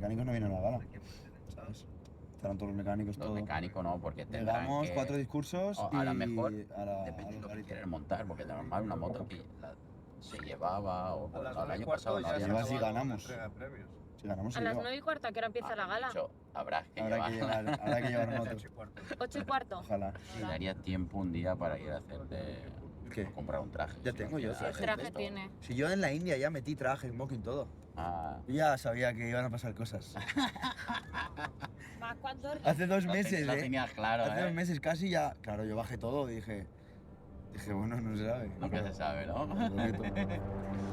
mecánicos no vienen a la gala, ¿sabes? Estarán todos los mecánicos, Los todo. mecánicos no, porque tendrán Llegamos, que... 4 discursos y a lo mejor, a depende de los lo que garitos. quieran montar, porque de normal una moto que se llevaba, o bueno, el año cuarto pasado no ya había lleva nada. si ganamos. Premios. Si ganamos, A se las lleva. 9:15, ¿qué hora empieza la gala? Habrá que Habrá que llevar moto. 8:15. Ojalá. Y daría tiempo un día para ir a hacerte... ¿Qué? comprar un traje. Ya Si tengo no yo quieres ¿Qué hacer traje esto. tiene? Si yo en la India ya metí traje, smoking, todo. Ah, Yo ya sabía que iban a pasar cosas. ¿Más cuántos? Hace 2 meses, lo tenías claro, Hace 2 meses casi ya... Claro, yo bajé todo y dije, bueno, no se sabe. nunca se sabe, ¿no?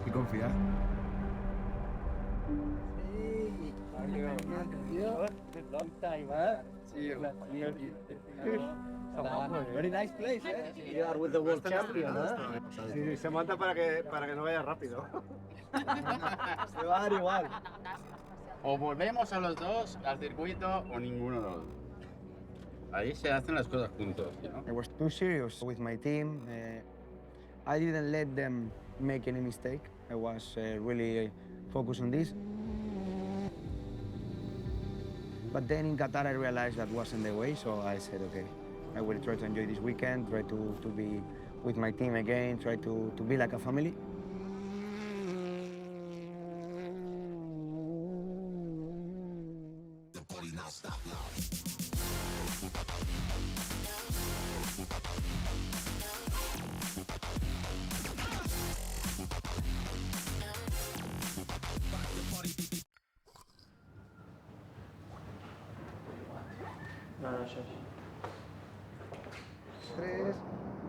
Y confiar. Long time, huh? See you. Very nice place, eh? You are with the world champion, huh? Sí, se monta para que no vaya rápido. Se va a dar igual. O volvemos a los dos al circuito o ninguno de los dos. Ahí se hacen las cosas juntos, ¿no? I was too serious with my team. I didn't let them make any mistake. I was really focused on this. But then in Qatar, I realized that wasn't the way, so I said, okay, I will try to enjoy this weekend, try to be with my team again, try to be like a family. No, no, yo. 3,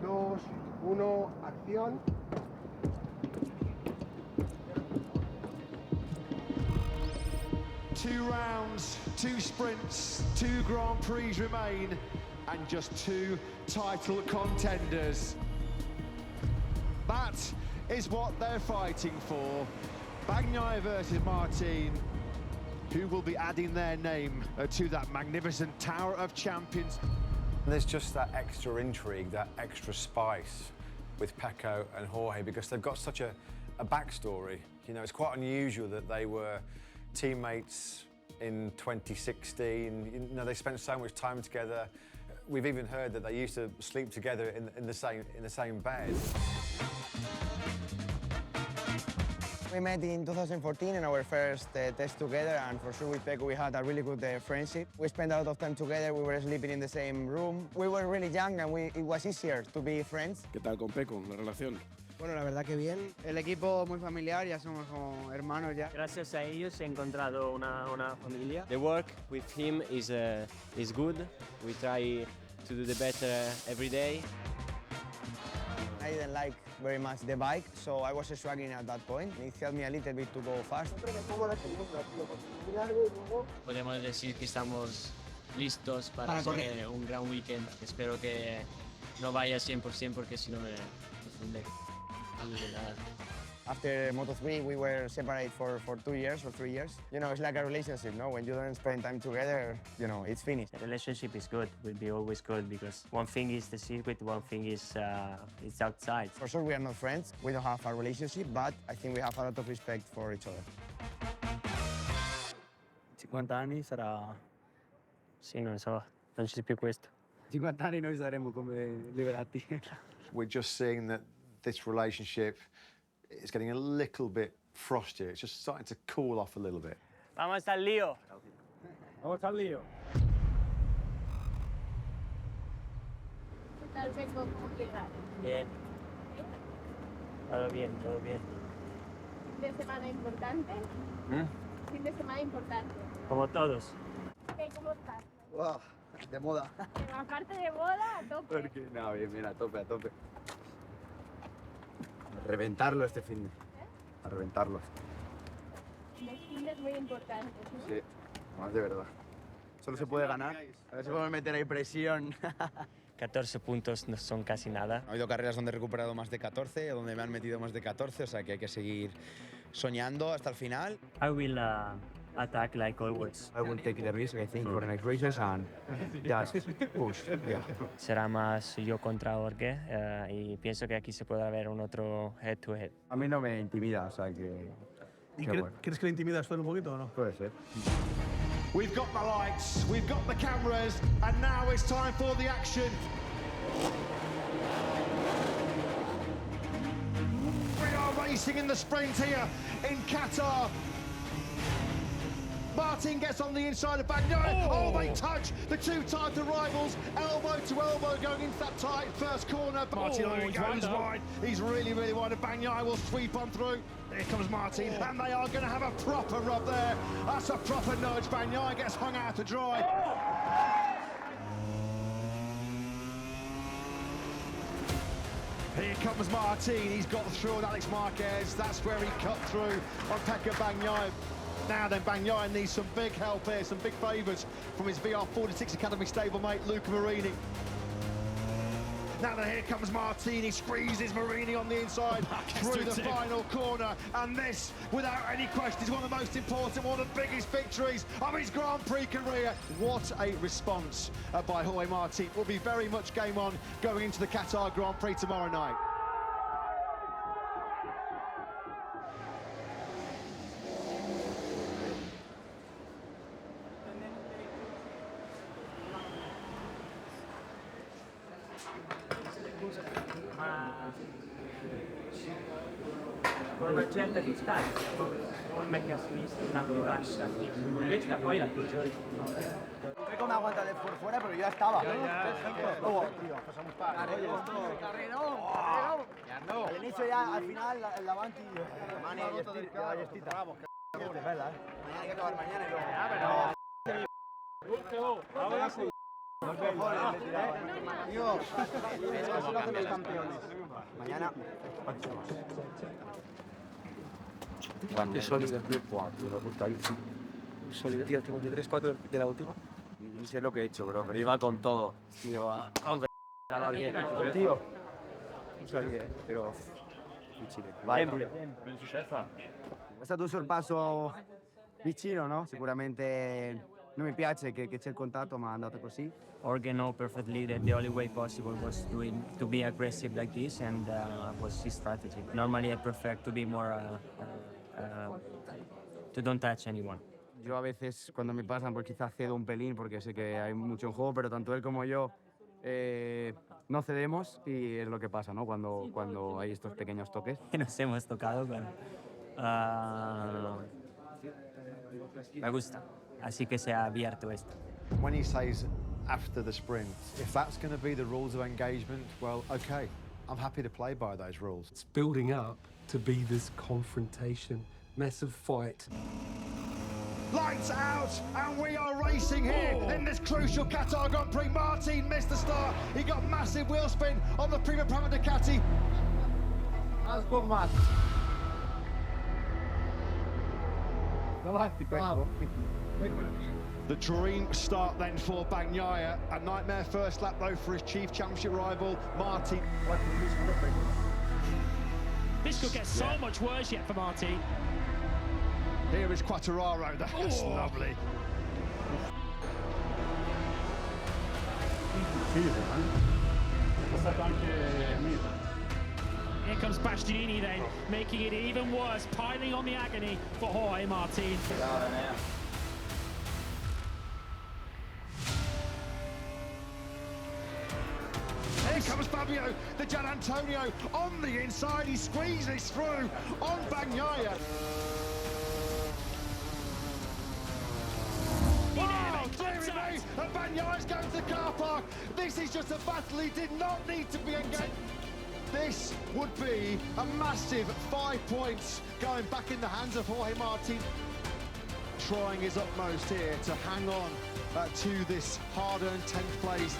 2, 1, acción. Two rounds, 2 sprints, 2 Grand Prix remain, and just 2 title contenders. That is what they're fighting for. Bagnaia versus Martin, who will be adding their name to that magnificent Tower of Champions. There's just that extra intrigue, that extra spice with Pecco and Jorge because they've got such a backstory. You know, it's quite unusual that they were teammates in 2016. You know, they spent so much time together. We've even heard that they used to sleep together in the same bed. We met in 2014 in our first test together, and for sure with Pecco we had a really good friendship. We spent a lot of time together, we were sleeping in the same room. We were really young and it was easier to be friends. ¿Qué tal con Pecco, la relación? Bueno, la verdad que bien. El equipo muy familiar, ya somos como hermanos ya. Gracias a ellos he encontrado una familia. The work with him is good. We try to do the better every day. I didn't like very much the bike, so I was struggling at that point. It helped me a little bit to go fast. Podemos decir que estamos listos para hacer un gran weekend. Espero que no vaya 100% porque si no me funde. After Moto3, we were separated for 2 years or 3 years. You know, it's like a relationship, no? When you don't spend time together, you know, it's finished. The relationship is good, will be always good because one thing is the circuit, one thing is it's outside. For sure, we are not friends. We don't have a relationship, but I think we have a lot of respect for each other. 50 anni sarà... Sì, non so, non c'è più questo. 50 anni noi saremo come liberati. We're just seeing that this relationship is getting a little bit frosty. It's just starting to cool off a little bit. Vamos al lío. Vamos al lío. ¿Qué tal, Pecco? ¿Cómo llegas? Bien. Todo bien, todo bien. ¿Fin de semana importante? Fin de semana importante. Como todos. ¿Qué? ¿Cómo estás? Wow, de moda. Aparte de boda, a tope. No, bien, a tope, a tope. A reventarlo este fin de... A reventarlo. El fin es muy importante, ¿no? Sí, más de verdad. Solo se puede ganar. A ver si podemos meter ahí presión. 14 puntos no son casi nada. Ha habido carreras donde he recuperado más de 14, donde me han metido más de 14, o sea que hay que seguir soñando hasta el final. I will attack like always. I will take the risk, I think, for the next races and just push. Yeah. Será más yo contra Jorge y pienso que aquí se podrá ver un otro head-to-head. A mí no me intimida, o sea que ¿Y crees que le intimida esto un poquito o no? Puede ser. We've got the lights, we've got the cameras, and now it's time for the action. We are racing in the sprint here in Qatar. Martin gets on the inside of Bagnaia. Oh, they touch the two title rivals, elbow to elbow, going into that tight first corner. Martin goes wide. He's really, really wide. And Bagnaia will sweep on through. Here comes Martin, and they are going to have a proper rub there. That's a proper nudge. Bagnaia gets hung out to dry. Here comes Martin. He's got through on Alex Marquez. That's where he cut through on Pecco Bagnaia. Now then, Bagnaia needs some big help here, some big favours from his VR46 Academy stablemate, Luca Marini. Now then, here comes Martin. He squeezes Marini on the inside through the final corner. And this, without any question, is one of the most important, one of the biggest victories of his Grand Prix career. What a response by Jorge Martin. Will be very much game on going into the Qatar Grand Prix tomorrow night. Con una certa distanza, non è che ha visto una lascia, invece poi la peggiore. No sé cómo aguanta de por fuera, pero ya estaba. Oh, tío, pasamos para. Carrerón. Al inicio ya, al final, el Davanti, Mani y Ballestita. Bravo, es verdad, Mañana hay que acabar mañana y luego. Ahora sí. Tío, eso lo hacen los campeones. Mañana. ¿Qué sólido es 4? Lo puta ahí. Sólido, tío, 53-4 de la última. No sé lo que he hecho, bro, pero iba con todo. Iba bien. Tío. Non so che, però difficile. Vai. È stato un sorpasso vicino, no? Sicuramente non mi piace che c'è il contatto, ma è andato così. Jorge know perfectly that the only way possible was to be aggressive like this, and was his strategy. Normally I prefer to be more to don't touch anyone. Yo a veces cuando me pasan pues quizás cedo un pelín porque sé que hay mucho en juego, pero tanto él como yo no cedemos y es lo que pasa, ¿no? Cuando hay estos pequeños toques. Nos hemos tocado, pero me gusta, así que se ha abierto esto. When he says after the sprint, if that's going to be the rules of engagement, well, okay, I'm happy to play by those rules. It's building up to be this confrontation, massive fight. Lights out, and we are racing here in this crucial Qatar Grand Prix. Martin missed the start. He got massive wheel spin on the Prima Prama Ducati. That's good, man. Bravo. The dream start then for Bagnaia. A nightmare first lap though for his chief championship rival, Martin. This could get so much worse yet for Martin. Here is Quartararo, that's lovely. Here comes Bastianini then, making it even worse, piling on the agony for Jorge Martin. Here comes Fabio, the Gian Antonio on the inside, he squeezes through on Bagnaia. And Bagnaia's going to the car park. This is just a battle he did not need to be engaged. This would be a massive 5 points going back in the hands of Jorge Martin. Trying his utmost here to hang on to this hard-earned 10th place.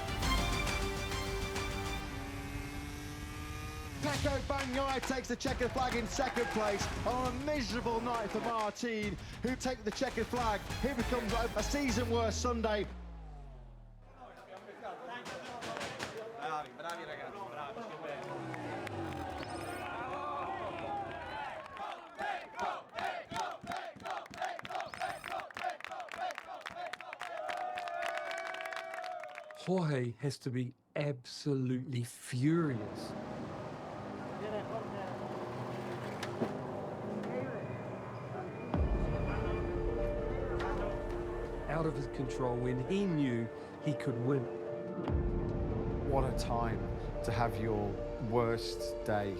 Pecco Bagnaia takes the checkered flag in second place on a miserable night for Martin, who take the checkered flag. Here becomes a season worst Sunday. Bravi ragazzi, bravi. Jorge has to be absolutely furious. out of his control when he knew he could win. What a time to have your worst day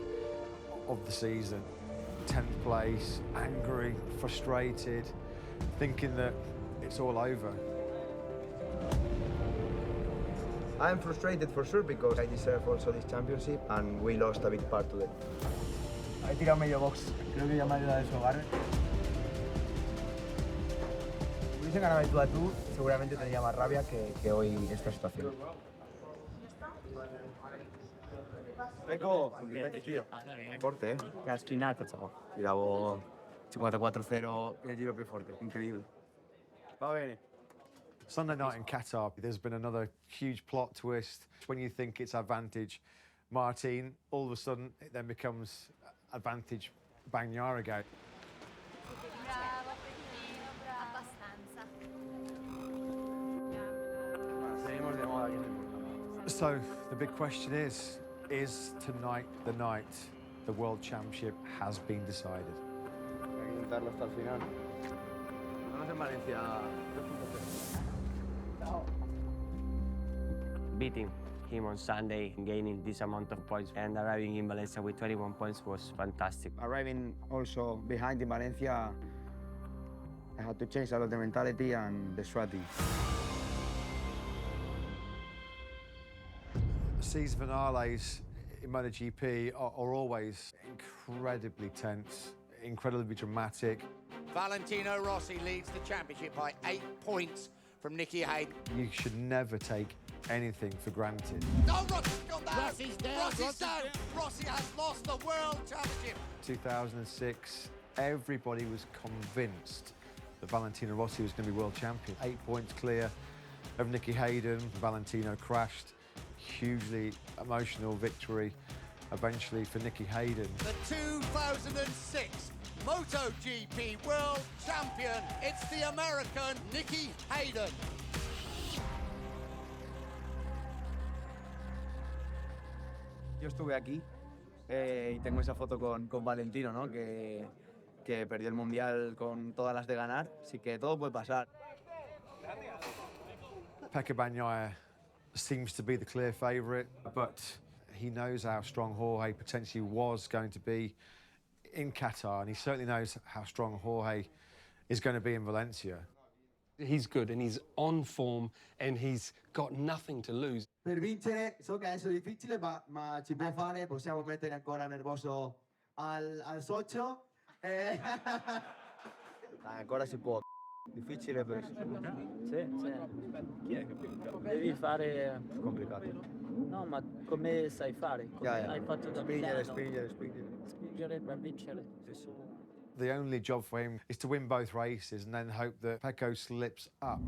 of the season. 10th place, angry, frustrated, thinking that it's all over. I'm frustrated for sure because I deserve also this championship and we lost a big part today. He tirado medio box, creo que ya me ha ayudado a deshogarme. Si hubiesen ganado el tú a tú, seguramente tendría más rabia que hoy esta situación. Pecco, forte, Casquinato, tiravo 54-0 il giro più forte, incredibile. Va bene. Sunday night in Qatar, there's been another huge plot twist. When you think it's advantage Martin, all of a sudden it then becomes advantage Bagnaia again. Bravo, abbastanza. Seguimos de moda, que es importante. So the big question is tonight the night the World Championship has been decided? Hay que intentarlo hasta el final. Vamos en Valencia 2.0. Beating him on Sunday, gaining this amount of points, and arriving in Valencia with 21 points was fantastic. Arriving also behind in Valencia, I had to change a lot the mentality and the strategy. Season finales in MotoGP are always incredibly tense, incredibly dramatic. Valentino Rossi leads the championship by 8 points from Nicky Hayden. You should never take anything for granted. Oh, Rossi's gone down! Rossi's down! Rossi has lost the World Championship. 2006, everybody was convinced that Valentino Rossi was going to be world champion. 8 points clear of Nicky Hayden. Valentino crashed. Hugely emotional victory eventually for Nicky Hayden. The 2006 MotoGP World Champion, it's the American Nicky Hayden. Yo estuve aquí y tengo esa foto con Valentino, ¿no? Que perdió el Mundial con todas las de ganar, así que todo puede pasar. Pecco Bagnaia seems to be the clear favourite, but he knows how strong Jorge potentially was going to be in Qatar, and he certainly knows how strong Jorge is going to be in Valencia. He's good and he's on form and he's got nothing to lose. Per vincere, so che adesso è difficile, ma ci può fare, possiamo mettere ancora nervoso al socio. Ancora si può. Difficile per... Sì. Chi è che devi fare... complicato. No, ma come sai fare? Come hai fatto da Spingere. Spingere per vincere. The only job for him is to win both races and then hope that Pecco slips up.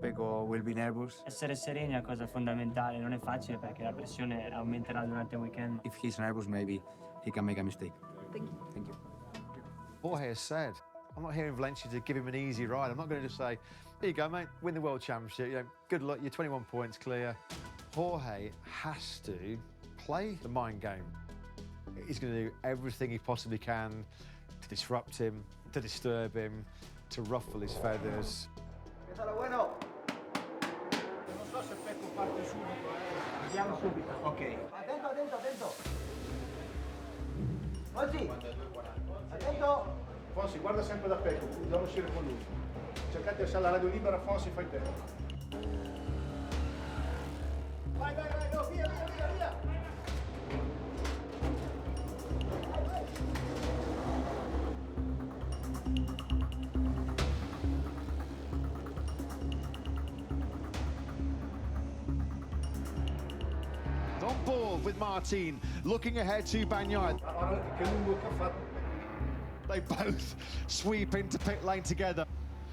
Pecco will be nervous. Essere sereni è cosa fondamentale, non è facile perché la pressione aumenterà durante il weekend. If he's nervous, maybe he can make a mistake. Thank you. Thank you. Jorge has said, I'm not here in Valencia to give him an easy ride. I'm not going to just say, here you go, mate, win the World Championship. You know, good luck, you're 21 points clear. Jorge has to play the mind game. He's going to do everything he possibly can to disrupt him, to disturb him, to ruffle his feathers. Bueno. Non so se Pecco parte subito, Andiamo subito. Ok. Attento. Fonsi! Attento! Fonsi, guarda sempre da Pecco, dobbiamo uscire con lui. Cercate di essere alla radio libera, Fonsi, fai tempo. Vai, no, via! On board with Martin, looking ahead to Bagnaia. They both sweep into pit lane together.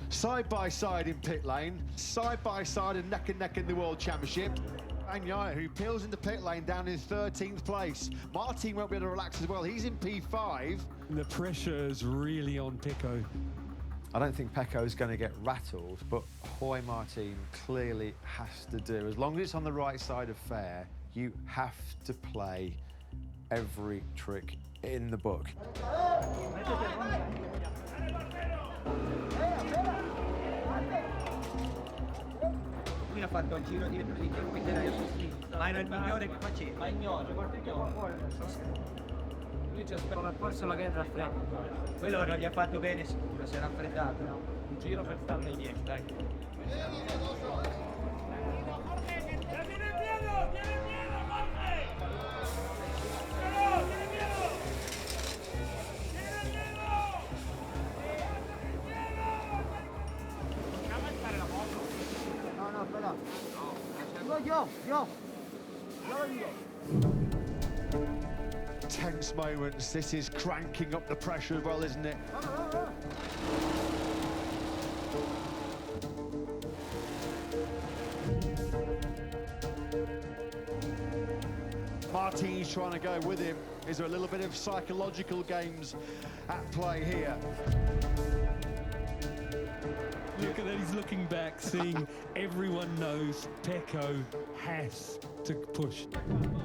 Side by side in pit lane, side by side and neck in the World Championship. Bagnaia, who peels into pit lane down in 13th place. Martin won't be able to relax as well. He's in P5. The pressure is really on Pecco. I don't think Pecco is going to get rattled, but Jorge Martin clearly has to do. As long as it's on the right side of fair, you have to play every trick in the book. ha fatto il giro dietro di te, quindi era ma era il migliore che faceva. Bagnaia, lui ci aspettava forse magari era freddo. Quello non gli ha fatto bene sicuro, si è raffreddato. Un giro per starne dietro, dai. Tense moments. This is cranking up the pressure as well, isn't it? Martin's trying to go with him. Is there a little bit of psychological games at play here? Look at that, he's looking back, seeing everyone knows Pecco has to push.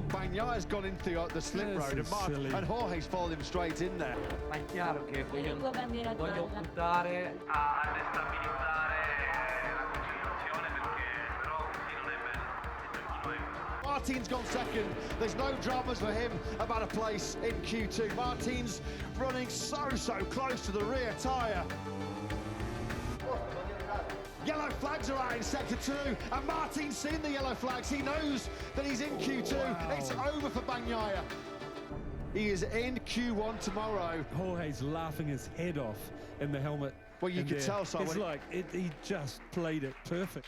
Bagnaia's gone into the slip road and Jorge's followed him straight in there. Ma è chiaro che voglio puntare a destabilizzare la continuazione perché però così non è bello. Martin's gone second. There's no dramas for him about a place in Q2. Martin's running so close to the rear tyre. Yellow flags are out in sector 2, and Martin's seen the yellow flags. He knows that he's in Q2. Wow. It's over for Bagnaia. He is in Q1 tomorrow. Jorge's laughing his head off in the helmet. Well, you could tell so. It's like he just played it perfect.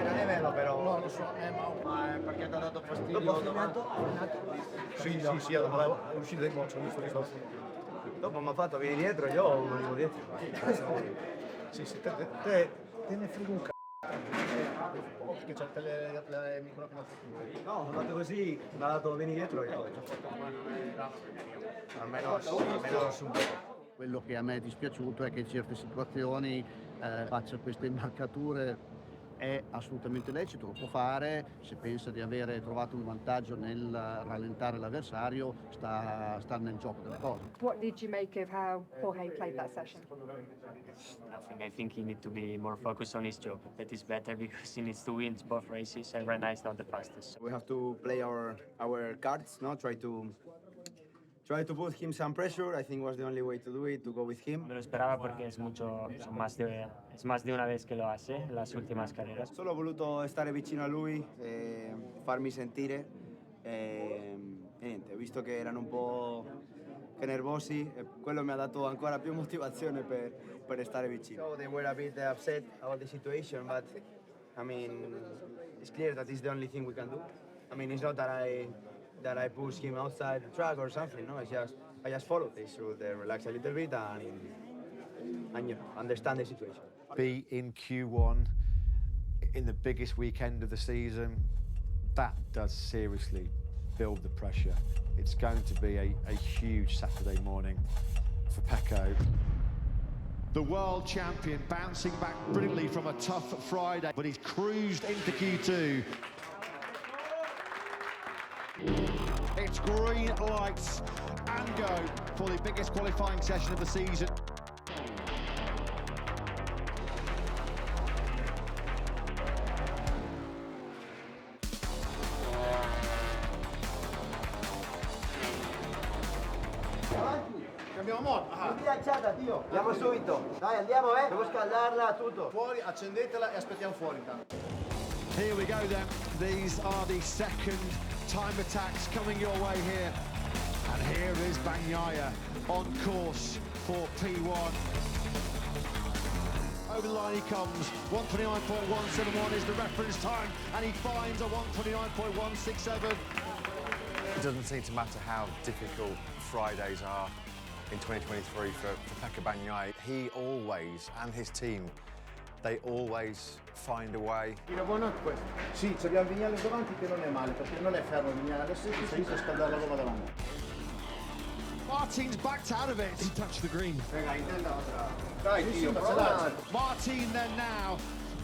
Non è vero però. No, lo so, Ma è perché ti ha dato fastidio? Dopo Sì, dopo uscire dai boccia, ho visto che stavo. Dopo mi ha fatto vieni dietro, io venivo dietro. Sì, te ne frega un c***o. Perché c'è le microfono. No, ho fatto così, mi ha dato vieni dietro io. Almeno un po'. Quello che a me è dispiaciuto è che in certe situazioni faccia queste imbarcature. È assolutamente lecito, lo può fare, se pensa di avere trovato un vantaggio nel rallentare l'avversario, sta nel gioco delle cose. What did you make of how Jorge played that session? Nothing. I think he needs to be more focused on his job. That is better because he needs to win both races, and right now he's not the fastest. We have to play our cards, no? Try to put him some pressure. I think was the only way to do it, to go with him. Me lo esperaba porque es más de una vez que lo hace en las últimas carreras. Solo ho voluto stare vicino a lui, farmi sentire e niente, ho visto che erano un po' nervosi e quello mi ha dato ancora più motivazione per stare vicino. So they were a bit upset about the situation, but I mean, it's clear that it's the only thing we can do. I mean, it's not that I push him outside the track or something. No, I just follow. They should relax a little bit and you know, understand the situation. Be in Q1 in the biggest weekend of the season. That does seriously build the pressure. It's going to be a huge Saturday morning for Pecco. The world champion bouncing back brilliantly from a tough Friday, but he's cruised into Q2. It's green lights and go for the biggest qualifying session of the season. Cambiamo moto. Non ghiacciata, Dio. Andiamo subito. Dai, andiamo, Devo scaldarla, tutto. Fuori, accendetela e aspettiamo fuori intanto. Here we go then. These are the second time attacks coming your way here. And here is Bagnaia on course for P1. Over the line he comes. 129.171 is the reference time, and he finds a 129.167. It doesn't seem to matter how difficult Fridays are in 2023 for Pecco Bagnaia. He always, and his team, they always find a way. Il buono è questo. Sì, abbiamo Vignales davanti che non è male, perché non è fermo Vignales, si sta a scaldare la roba davanti. Martin's backed out of it. He touched the green. Dai, Dio, Martin then now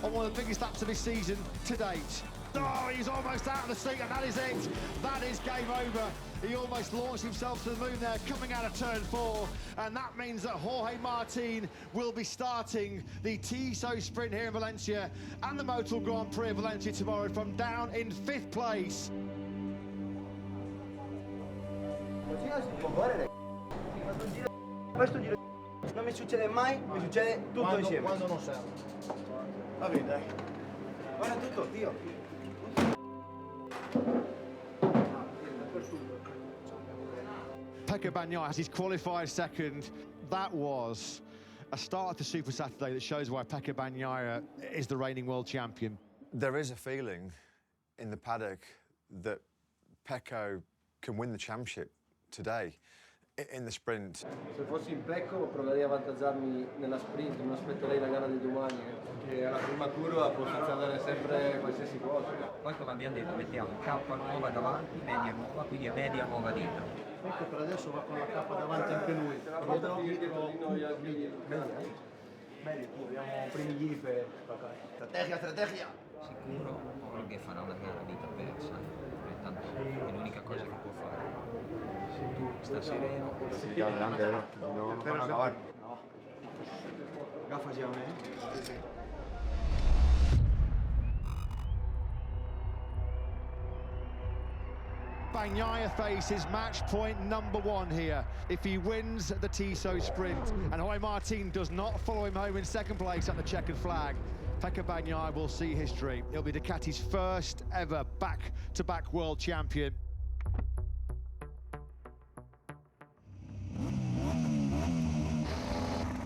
on one of the biggest laps of his season to date. Oh, he's almost out of the seat, and that is it. That is game over. He almost launched himself to the moon there, coming out of turn 4. And that means that Jorge Martin will be starting the TISO sprint here in Valencia and the Motor Grand Prix of Valencia tomorrow from down in 5th place. Questo giro non mi succede mai, mi succede tutto insieme. Quando non serve. Va bene, dai. Guarda tutto, Dio. Pecco Bagnaia has his qualified second. That was a start of the Super Saturday that shows why Pecco Bagnaia is the reigning world champion. There is a feeling in the paddock that Pecco can win the championship today in the sprint. Se fossi in Pecco proverei a avvantaggiarmi nella sprint, non aspetterei la gara di domani, che alla prima curva può succedere sempre qualsiasi cosa. Poi come abbiamo detto mettiamo K nuova davanti, media nuova, quindi a media nuova dietro. Ecco, per adesso va con la K davanti anche lui. Bene, abbiamo primi giri per strategia. Sicuro che farà una gara a vita persa, tanto è l'unica cosa che può fare. Se tu sta sereno. Sí, adelante, no van a acabar. No. Gafas ya, Bagnaia faces match point number 1 here. If he wins the TISO sprint and Jorge Martin does not follow him home in 2nd place at the checkered flag, Pecco Bagnaia will see history. He'll be Ducati's first ever back-to-back world champion.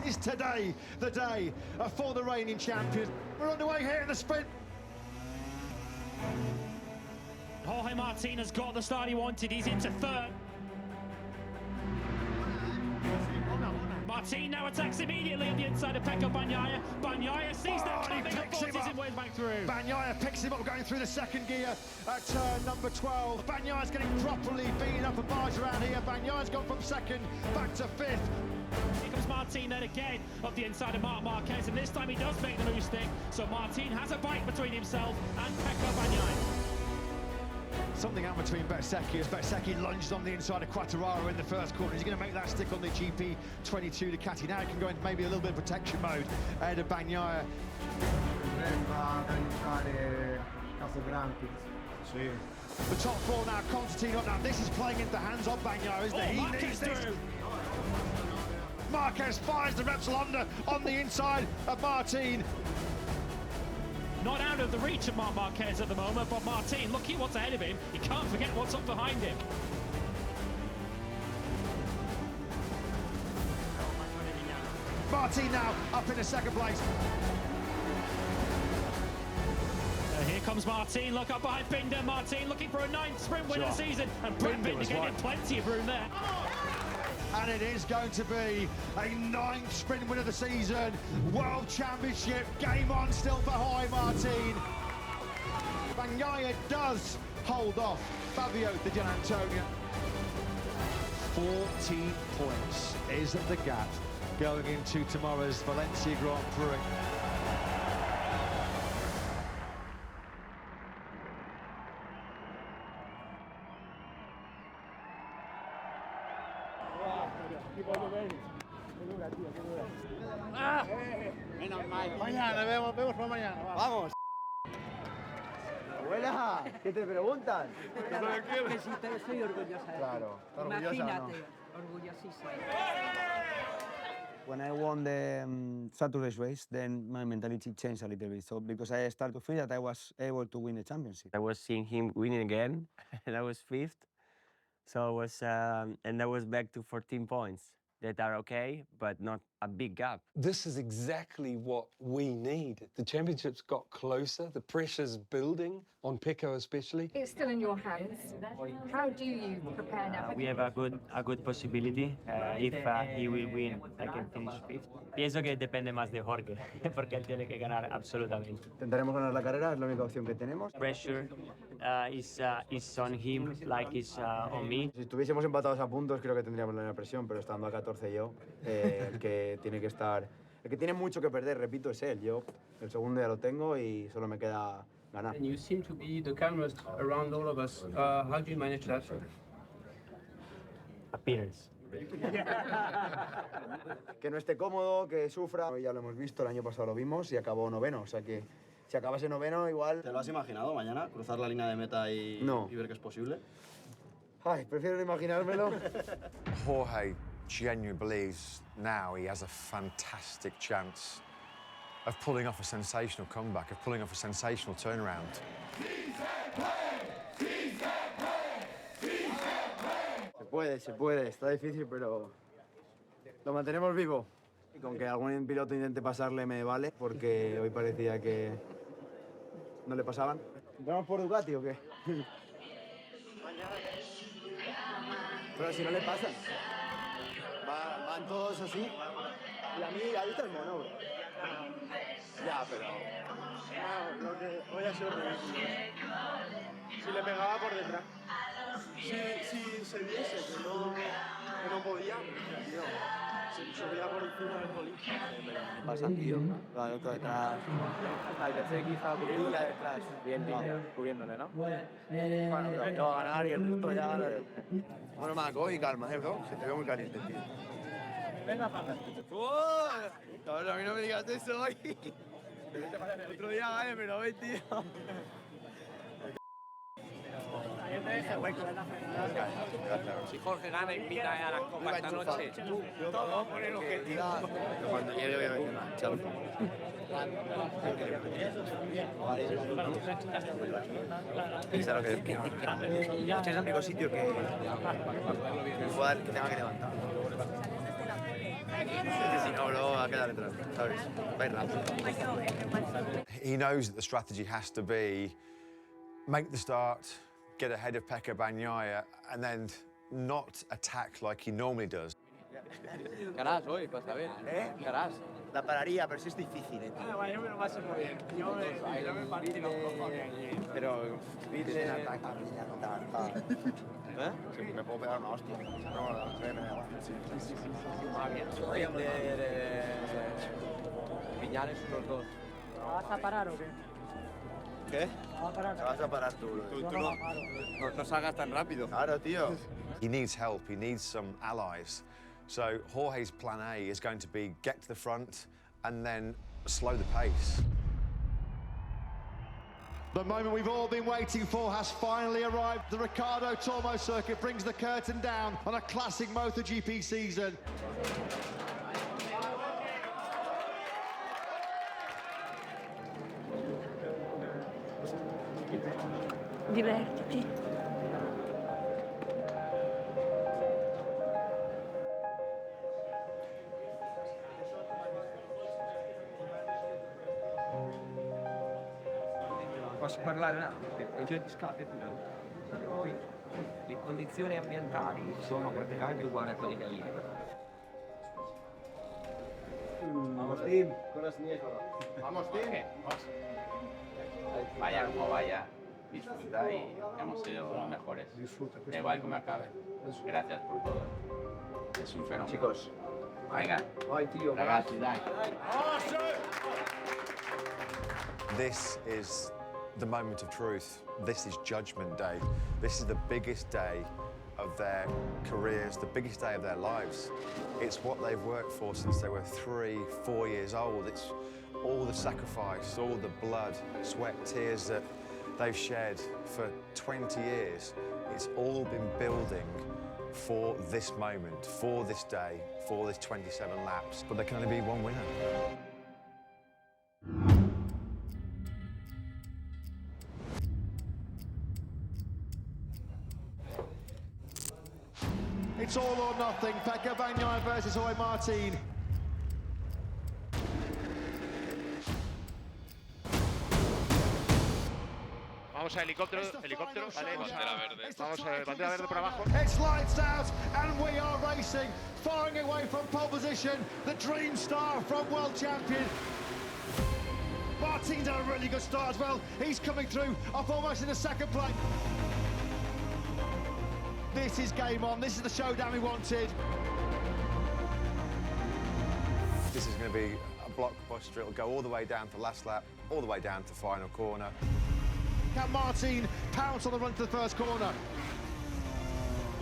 Is today the day for the reigning champion? We're underway here in the sprint. Jorge Martin has got the start he wanted. He's into 3rd. Martin now attacks immediately on the inside of Pecco Bagnaia. Bagnaia sees that coming and forces his way back through. Bagnaia picks him up going through the 2nd gear at turn number 12. Bagnaia's getting properly beaten up and barged around here. Bagnaia's gone from 2nd back to 5th. Here comes Martin then again up the inside of Marc Marquez, and this time he does make the loose stick. So Martin has a bite between himself and Pecco Bagnaia. Something out between Bezzecchi as Bezzecchi lunges on the inside of Quartararo in the first corner. He's going to make that stick on the GP22 Ducati. Now he can go into maybe a little bit of protection mode ahead of Bagnaia. The top 4 now, Constantine up now. This is playing into the hands of Bagnaia, isn't it? He needs this. Marquez fires the Repsol Honda on the inside of Martin. Not out of the reach of Marc Marquez at the moment, but Martin, looking what's ahead of him, he can't forget what's up behind him. Martin now up in the 2nd place. Here comes Martin, look up behind Binder. Martin looking for a 9th sprint win of the season, and Brad Binder getting plenty of room there. And it is going to be a 9th sprint win of the season. World Championship, game on still for Jorge Martin. Bagnaia does hold off Fabio Di Giannantonio. 14 points is the gap going into tomorrow's Valencia Grand Prix. Mañana, vemos por mañana. Vamos. Abuela, ¿qué te preguntan? Que si te estoy orgullosa de Claro, ti. Imagínate, orgullosísima. When I won the Saturday's race, then my mentality changed a little bit. So because I started to feel that I was able to win the championship. I was seeing him winning again, and I was 5th. So I was, and I was back to 14 points that are okay, but not a big gap. This is exactly what we need. The championship's got closer, the pressure's building, on Pecco especially. It's still in your hands. How do you prepare now? We have a good possibility. If he will win, I can finish 5th. Pienso que depende más de Jorge, porque él tiene que ganar absolutamente. Intentaremos ganar la carrera, es la única opción que tenemos. Pressure is on him like it's on me. Si estuviésemos empatados a puntos, creo que tendríamos la presión, pero estando a 14 yo, el que tiene que estar, el que tiene mucho que perder, repito, es él. Yo el segundo ya lo tengo y solo me queda ganar. And you seem to be the cameras around all of us. How do you manage that? Appearance. Que no esté cómodo, que sufra. Ya lo hemos visto, el año pasado lo vimos y acabó noveno. O sea que si acabase noveno, igual. ¿Te lo has imaginado mañana? ¿Cruzar la línea de meta y ver que es posible? Ay, prefiero no imaginármelo. Jorge genuinely believes now he has a fantastic chance of pulling off a sensational comeback, of pulling off a sensational turnaround. Se puede, está difícil, pero lo mantenemos vivo. Y con que algún piloto intente pasarle me vale, porque hoy parecía que no le pasaban. ¿Vamos por Ducati o qué? Pero si no le pasan. Van todos así. Y a mí, ahí está el mono, bro. Ya, pero... No, lo que hoy ha sido ridículo. Si le pegaba por detrás. Si se viese que no podía, tío, se subía por encima del bolín. Pasa, tío. Va el otro detrás. Al tercer quizá cubriendo la detrás. Bien, cubriéndole, ¿no? Bueno, pero va a ganar y el resto ya gana. Bueno, Marco, y calma, bro. Se te ve muy caliente, tío. Venga, Pablo. Cabrón, a mí no me digas eso hoy. Otro día gane, pero ven, tío. Si Jorge gana, invita a las copas esta noche. Todo por el objetivo. Cuando llegue voy a ver chao. Pensar que este es el único sitio que igual que tenga que levantar. Si no, luego va a quedar detrás, ¿sabes? Va a ir rápido. He knows that the strategy has to be make the start, get ahead of Pecco Bagnaia, and then not attack like he normally does. Carás, hoy, pues a ver. Carás. La pararía, pero sí es difícil, tío. Yo me lo paso muy bien. Yo me partí los cojones allí. Pero pide ataca, ¿eh? Sí, me puedo pegar una hostia. No, me da igual. Viñales los dos. ¿Vas a parar o qué? ¿Qué? ¿Vas a parar? Te vas a parar tú, bro. Tú no salgas tan rápido. Claro, tío. He needs help, he needs some allies. So Jorge's plan A is going to be get to the front and then slow the pace. The moment we've all been waiting for has finally arrived. The Ricardo Tormo circuit brings the curtain down on a classic MotoGP season. Divertiti. Posso parlare un attimo? Il giro di scatto è tutto. Poi le condizioni ambientali sono praticamente uguali a quelle di lì. Vamos, team. Con las niegas. Vamos, team. Vaya como vaya, disfruta y hemos sido los mejores. Da igual como acabe. Gracias por todo. Es un fenómeno. Chicos. Venga. Ay, tío. Ragazzi, dai. This is the moment of truth. This is Judgment Day. This is the biggest day of their careers, the biggest day of their lives. It's what they've worked for since they were 3, 4 years old. It's all the sacrifice, all the blood, sweat, tears that they've shed for 20 years. It's all been building for this moment, for this day, for this 27 laps. But there can only be one winner. It's all or nothing. Pecco Bagnaia versus Jorge Martin. Vamos a helicóptero, vale, bandera verde. Vamos a bandera verde por abajo. It's lights out and we are racing, firing away from pole position, the dream star from world champion. Martin's done a really good start as well. He's coming through up almost in the second place. This is game on. This is the showdown we wanted. This is going to be a blockbuster. It'll go all the way down to last lap, all the way down to final corner. Can Martin pounce on the run to the first corner?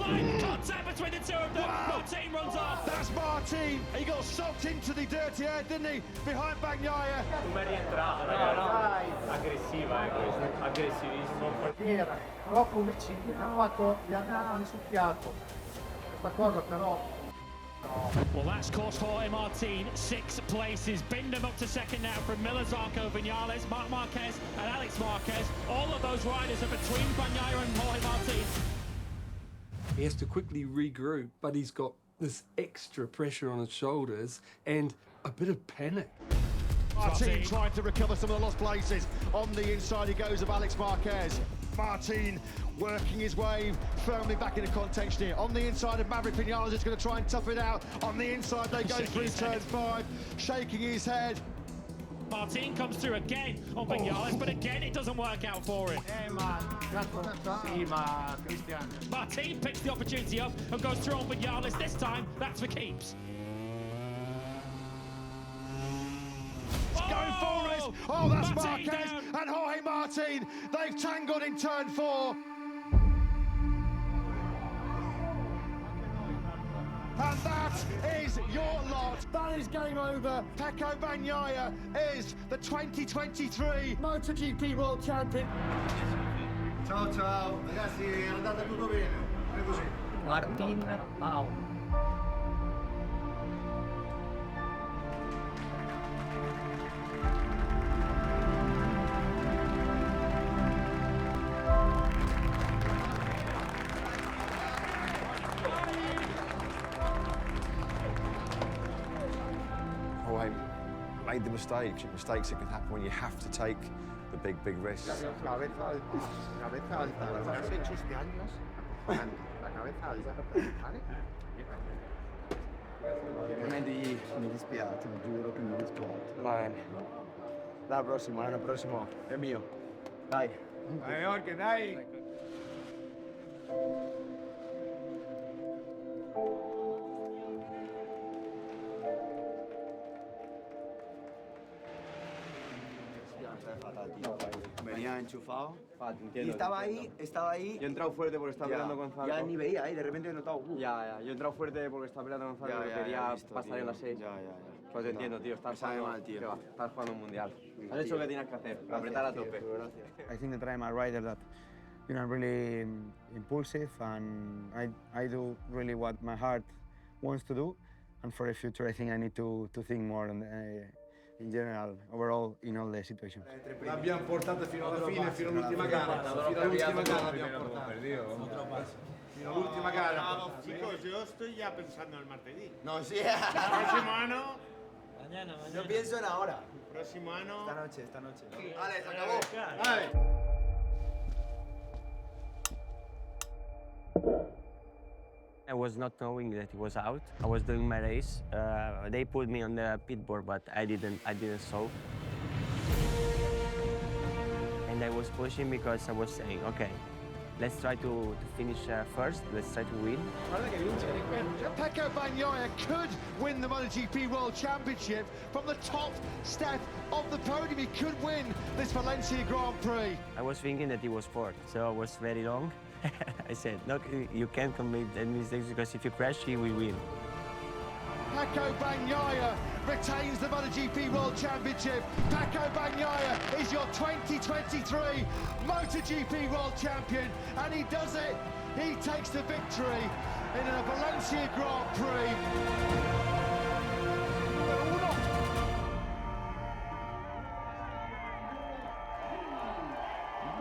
Line contact between the two of them. Martin runs off. That's Martin. He got socked into the dirty air, didn't he? Behind Bagnaia. Come è rientrata? No. Aggressiva, questa. Aggressivissimo. Era troppo vicino, ha fatto gli andavano sul fiato. Questa cosa però. Well, that's course for Jorge Martin. 6 places. Bindham up to second now from Miller, Zarco, Vinales, Marc Marquez and Alex Marquez. All of those riders are between Bagnaia and Jorge Martin. He has to quickly regroup, but he's got this extra pressure on his shoulders and a bit of panic. Martin trying to recover some of the lost places. On the inside he goes of Alex Marquez. Martin working his way firmly back into contention here. On the inside of Maverick Vinales is going to try and tough it out. On the inside they go through turn 5, shaking his head. Martin comes through again on Vinales, but again it doesn't work out for him. Martin picks the opportunity up and goes through on Vinales. This time, that's for keeps. Going forward. Oh, that's Marquez and Jorge Martin. They've tangled in turn 4. And that is your lot. That is game over. Pecco Bagnaia is the 2023 MotoGP World Champion. Ciao ciao, ragazzi, è andata tutto bene. È così. Martin, wow. Jorge made the mistakes that can happen when you have to take the big risks. La cabeza alta, las 7 años, la cabeza alta. Ovviamente mi dispiace, giuro che mi dispiace. Va bene. L'anno prossimo è mio. Dai. Dai, Jorge, dai. Venía enchufado. Y estaba ahí. Yo he entrado fuerte porque estaba peleando con Zarco. Ya ni veía, de repente he notado. Ya, yo he entrado fuerte porque estaba peleando con Zarco y quería pasar en la 6. Pues te entiendo, tío, estás jugando un mundial. Has hecho lo que tienes que hacer, apretar a tope. I think that I'm a rider that, really impulsive, and I do really what my heart wants to do. And for the future, I think I need to think more on in general, overall, in all the situations. L'abbiamo portata fino alla fine, fino all'ultima gara. Fino all'ultima gara l'abbiamo portata. Fino all'ultima gara. Chicos, yo estoy ya pensando en el martes. No, sí. El próximo año. Mañana. Yo pienso en ahora. Próximo año. Esta noche. Vale, se acabó. Vale. I was not knowing that he was out. I was doing my race. They put me on the pit board, but I didn't saw. And I was pushing because I was saying, okay, let's try to finish first. Let's try to win. Pecco Bagnaia could win the MotoGP World Championship from the top step of the podium. He could win this Valencia Grand Prix. I was thinking that he was fourth, so I was very long. I said, no, you can't commit any mistakes because if you crash, he will win. Pecco Bagnaia retains the MotoGP World Championship. Pecco Bagnaia is your 2023 MotoGP World Champion, and he does it. He takes the victory in a Valencia Grand Prix.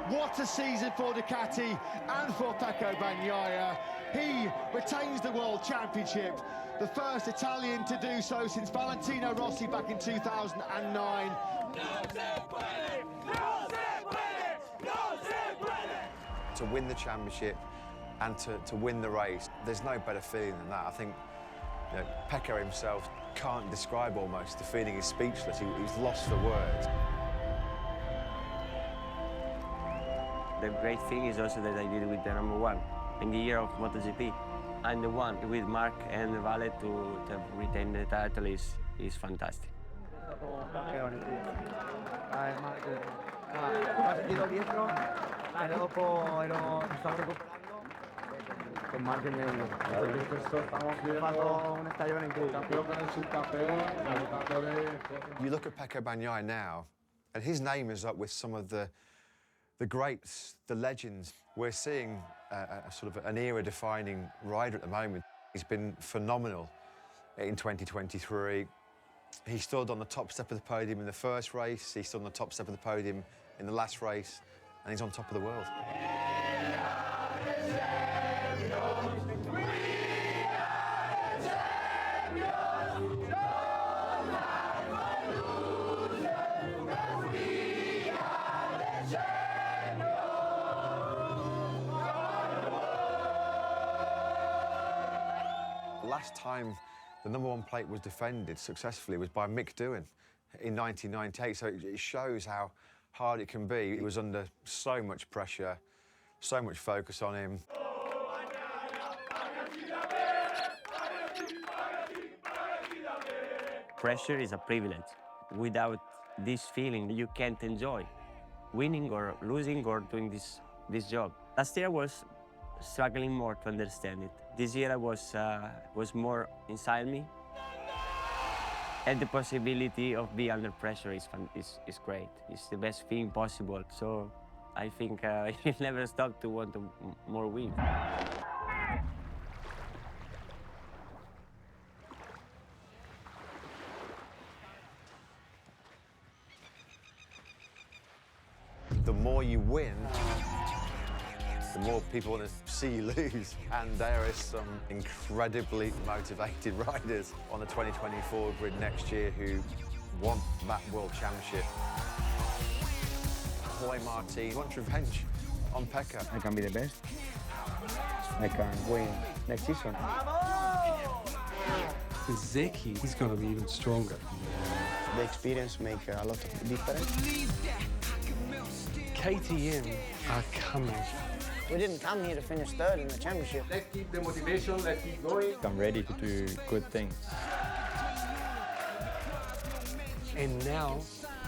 What a season for Ducati and for Pecco Bagnaia. He retains the World Championship, the first Italian to do so since Valentino Rossi back in 2009. To win the championship and to win the race, there's no better feeling than that. I think Pecco himself can't describe almost the feeling. He's speechless. He's lost for words. The great thing is also that I did it with the #1 in the year of MotoGP. And the one with Marc and Vale to retain the title is fantastic. ha sentito dietro, e dopo stavo recuperando. Con Martin ha fatto una stagione incredibile. You look at Pecco Bagnaia now, and his name is up with some of the greats, the legends. We're seeing a sort of an era-defining rider at the moment. He's been phenomenal in 2023. He stood on the top step of the podium in the first race, he stood on the top step of the podium in the last race, and he's on top of the world. The last time the #1 plate was defended successfully was by Mick Doohan in 1998, so it shows how hard it can be. He was under so much pressure, so much focus on him. Pressure is a privilege. Without this feeling, you can't enjoy winning or losing or doing this job. Last year I was struggling more to understand it. This year I was more inside me. And the possibility of being under pressure is great. It's the best thing possible. So I think you'll never stop to want more wins. The more you win, the more people want to see you lose. And there is some incredibly motivated riders on the 2024 grid next year who want that World Championship. Jorge Martin wants revenge on Pecco. I can be the best. I can win next season. With Zeki, he's going to be even stronger. The experience makes a lot of difference. KTM are coming. We didn't come here to finish third in the championship. Let's keep the motivation, let's keep going. I'm ready to do good things. And now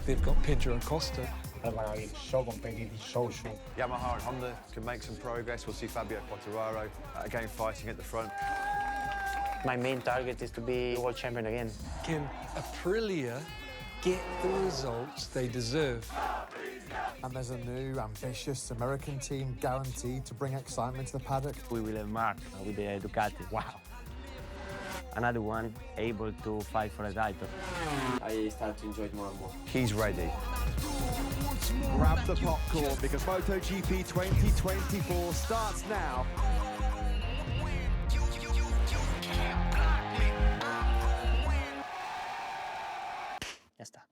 they've got Pedro Acosta. They're going to be so competitive, so strong. Yamaha and Honda can make some progress. We'll see Fabio Quartararo again fighting at the front. My main target is to be world champion again. Can Aprilia get the results they deserve? And there's a new, ambitious American team guaranteed to bring excitement to the paddock. We will have Mark with the Ducati. Wow. Another one able to fight for a title. I start to enjoy it more and more. He's ready. Grab the popcorn because MotoGP 2024 starts now. Ya está.